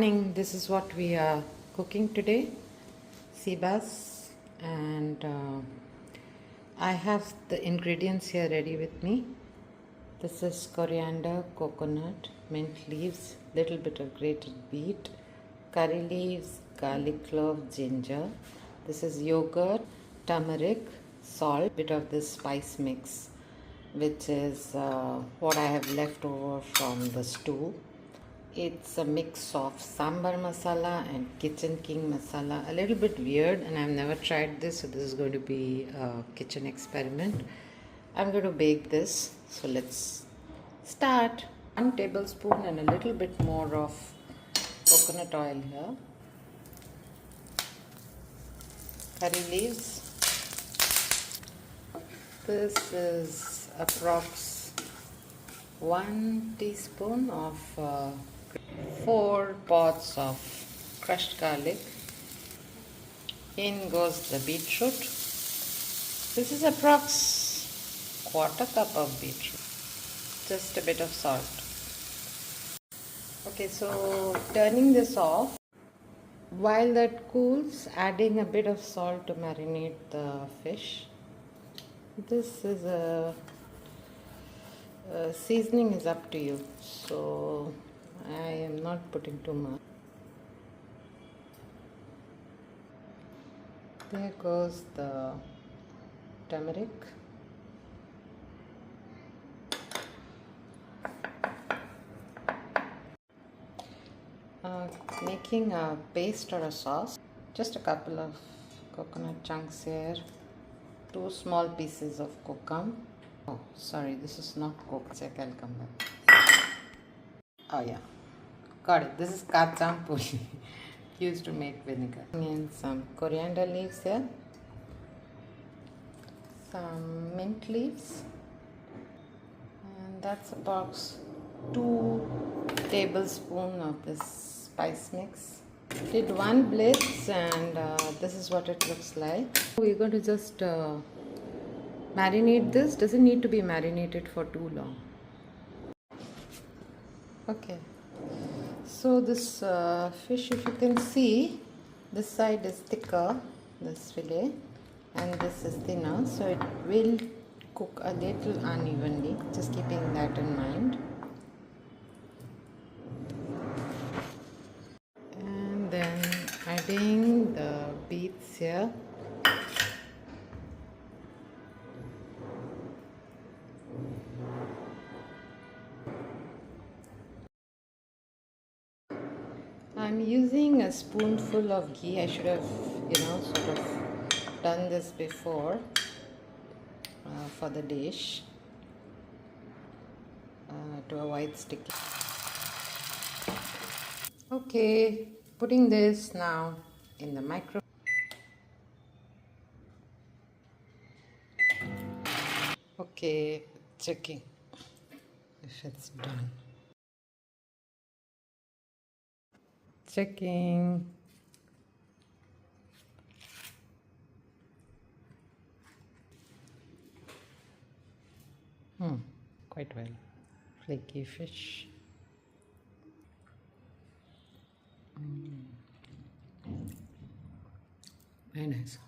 Morning, this is what we are cooking today. Seabass, and I have the ingredients here ready with me. This is coriander, coconut, mint leaves, little bit of grated beet, curry leaves, garlic clove, ginger. This is yogurt, turmeric, salt, bit of this spice mix, which is what I have left over from the stew. It's a mix of sambar masala and kitchen king masala. A little bit weird, and I've never tried this, so this is going to be a kitchen experiment. I'm going to bake this, so let's start. 1 tablespoon and a little bit more of coconut oil here. Curry leaves. This is approx 1 teaspoon of 4 pods of crushed garlic. In goes the beetroot. This is approx 1/4 cup of beetroot. Just a bit of salt. Okay, so turning this off. While that cools, adding a bit of salt to marinate the fish. This is seasoning is up to you, so I am not putting too much. There goes the turmeric. Making a paste or a sauce. Just a couple of coconut chunks here. 2 small pieces of kokum. Oh, sorry, this is not cooked. Check, I'll come back. Oh yeah, got it. This is kachampuri used to make vinegar. And some coriander leaves here, some mint leaves, and that's about 2 tablespoons of this spice mix. Did 1 blitz, and this is what it looks like. We're going to just marinate this. Doesn't need to be marinated for too long. Okay, so this fish, if you can see, this side is thicker, this fillet, and this is thinner, so it will cook a little unevenly, just keeping that in mind. And then adding the beets here. I'm using a spoonful of ghee. I should have, sort of done this before for the dish to avoid sticky. Okay, putting this now in the micro. Okay, checking if it's done. Checking. Quite well. Flaky fish. Very nice.